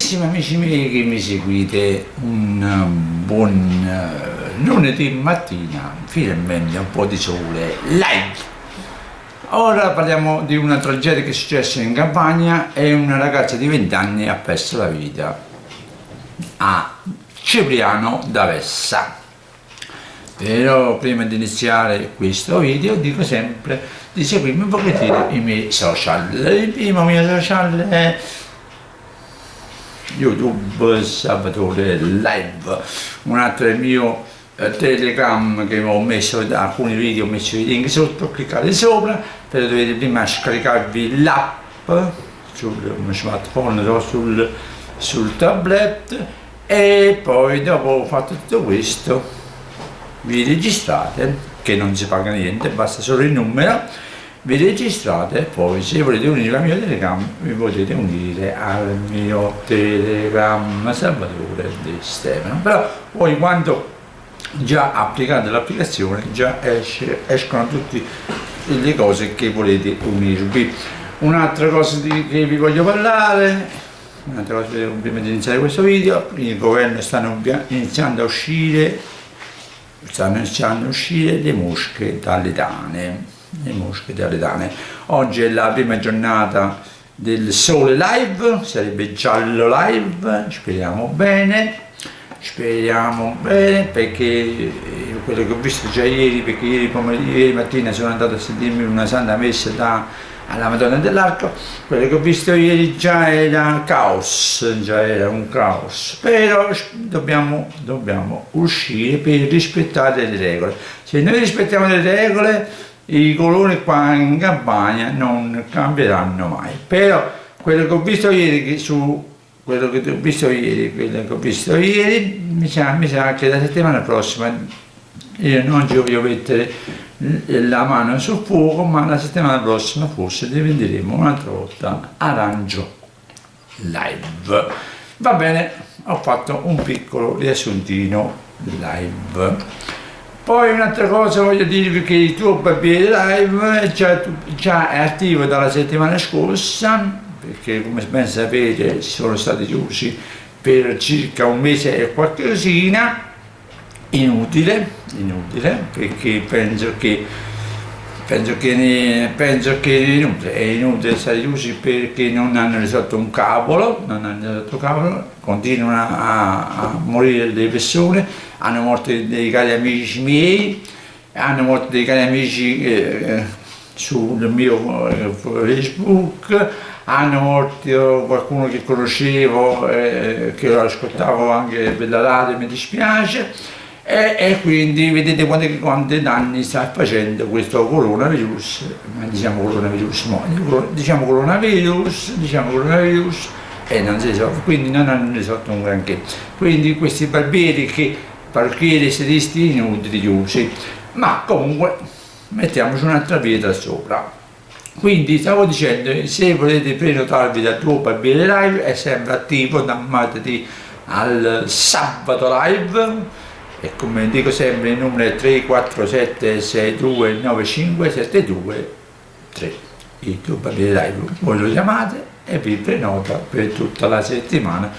Carissimi amici miei che mi seguite, un buon lunedì mattina, finalmente un po' di sole, live. Ora parliamo di una tragedia che è successa in Campania e una ragazza di 20 anni ha perso la vita a Cipriano d'Avessa. Però prima di iniziare questo video dico sempre di seguirmi un pochettino i miei social. Il primo mio social è YouTube Salvatore Live, un altro è il mio Telegram che ho messo da alcuni video, ho messo i link sotto, cliccate sopra, però dovete prima scaricarvi l'app sul smartphone o sul tablet e poi dopo ho fatto tutto questo vi registrate, che non si paga niente, basta solo il numero. Vi registrate e poi se volete unire al mio Telegram vi potete unire al mio Telegram Salvatore De Stefano. Però poi quando già applicate l'applicazione già escono tutte le cose che volete unirvi. Un'altra cosa che vi voglio parlare, un'altra cosa prima di iniziare questo video, il governo stanno iniziando a uscire le mosche dalle tane. Oggi è la prima giornata del sole live, sarebbe giallo live, speriamo bene perché quello che ho visto già ieri, perché ieri mattina sono andato a sentirmi una santa messa alla Madonna dell'Arco, quello che ho visto ieri già era un caos, però dobbiamo uscire per rispettare le regole. Se noi rispettiamo le regole i colori qua in Campania non cambieranno mai. Però quello che ho visto ieri, mi sa che la settimana prossima io non ci voglio mettere la mano sul fuoco, ma la settimana prossima forse diventeremo un'altra volta arancio live. Va bene, ho fatto un piccolo riassuntino live. Poi un'altra cosa voglio dirvi che il tuo barbiere live è già è attivo dalla settimana scorsa, perché come ben sapete sono stati chiusi per circa un mese e qualcosina. Inutile, perché penso che è inutile stare chiusi perché non hanno risolto un cavolo, continuano a morire delle persone, hanno morto dei cari amici miei, hanno morto dei cari amici sul mio Facebook, hanno morto qualcuno che conoscevo, che lo ascoltavo anche per la radio, mi dispiace. E quindi vedete quanti danni sta facendo questo coronavirus, ma diciamo coronavirus e non si risolve, quindi non hanno risolto un granché. Quindi questi parrucchieri stilisti inutili chiusi, ma comunque mettiamoci un'altra pietra sopra. Quindi stavo dicendo, se volete prenotarvi dal tuo barbiere live è sempre attivo da martedì al sabato live. E come dico sempre il numero è 347 6295 723. Il tuo barbiere live voi lo chiamate e vi prenota per tutta la settimana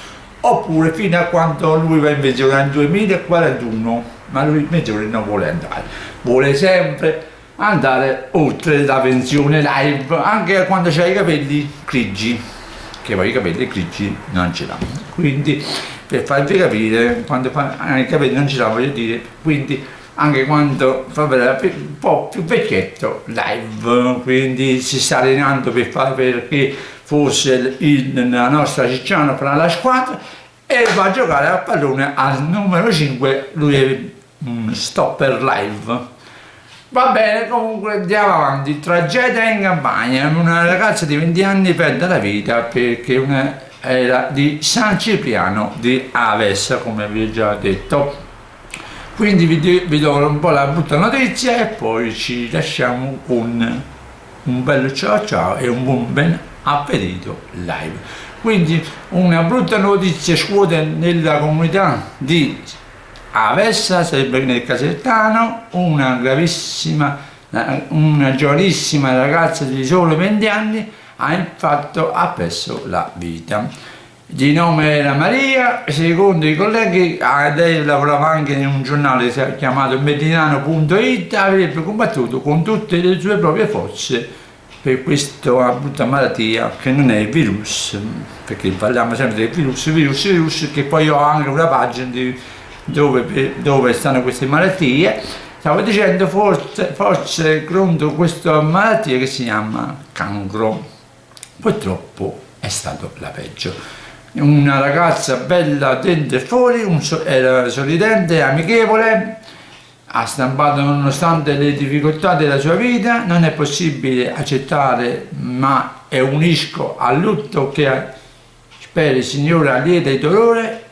oppure fino a quando lui va in pensione nel 2041, ma lui in pensione non vuole andare, vuole sempre andare oltre la pensione live anche quando c'ha i capelli grigi, che poi i capelli grigi non ce l'ha, quindi per farvi capire, quando i capelli non ce la voglio dire, quindi anche quando fa vedere un po' più vecchietto live, quindi si sta allenando perché forse la nostra Cicciano farà la squadra e va a giocare a pallone al numero 5, lui è un stopper live. Va bene, comunque andiamo avanti. Tragedia in Campania, una ragazza di 20 anni perde la vita perché era di San Cipriano di Avessa, come vi ho già detto. Quindi vi do un po' la brutta notizia e poi ci lasciamo con un bello ciao e un buon ben appetito live. Quindi una brutta notizia scuote nella comunità di Avessa, sarebbe nel Casertano, una giovanissima ragazza di solo 20 anni ha perso la vita. di nome era Maria, secondo i colleghi, lei lavorava anche in un giornale chiamato Medinano.it, avrebbe combattuto con tutte le sue proprie forze per questa brutta malattia che non è il virus, perché parliamo sempre del virus, che poi ho anche una pagina dove stanno queste malattie. Stavo dicendo forse contro questa malattia che si chiama cancro, purtroppo è stato la peggio. Una ragazza bella dentro e fuori, era sorridente, amichevole, ha stampato nonostante le difficoltà della sua vita. Non è possibile accettare, ma è unisco al lutto che spero il Signore allieta il dolore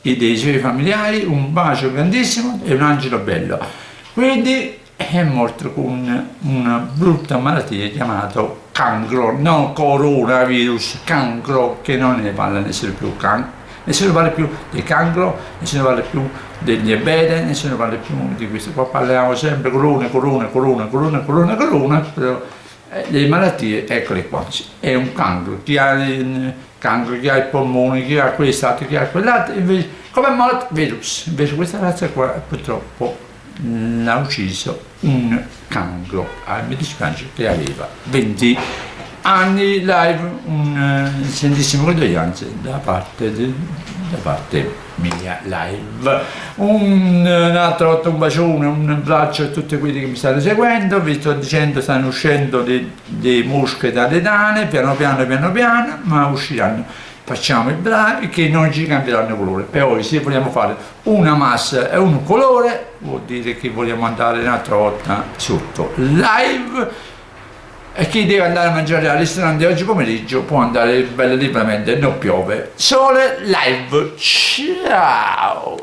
dei suoi familiari. Un bacio grandissimo e un angelo bello. Quindi è morto con una brutta malattia chiamata cancro, non coronavirus, cancro, che non ne parla nessuno più. Nessuno parla più di cancro, nessuno parla più del diabete, nessuno parla più di questo. Qua parliamo sempre corona, però le malattie, eccole qua. È un cancro, chi ha il cancro, chi ha i polmoni, chi ha quest'altro, chi ha quell'altro, invece come è morto virus. Invece questa razza qua purtroppo l'ha ucciso un cancro, mi dispiace, che aveva 20 anni. Live, un sentissimo condoglianze da parte mia. Live, un altro volta un bacione, un abbraccio a tutti quelli che mi stanno seguendo. Vi sto dicendo, stanno uscendo le mosche dalle tane, piano piano, ma usciranno. Facciamo i bravi che non ci cambieranno colore. Poi se vogliamo fare una massa e un colore, vuol dire che vogliamo andare un'altra volta sotto live, e chi deve andare a mangiare al ristorante oggi pomeriggio può andare bello liberamente, non piove. Sole live, ciao.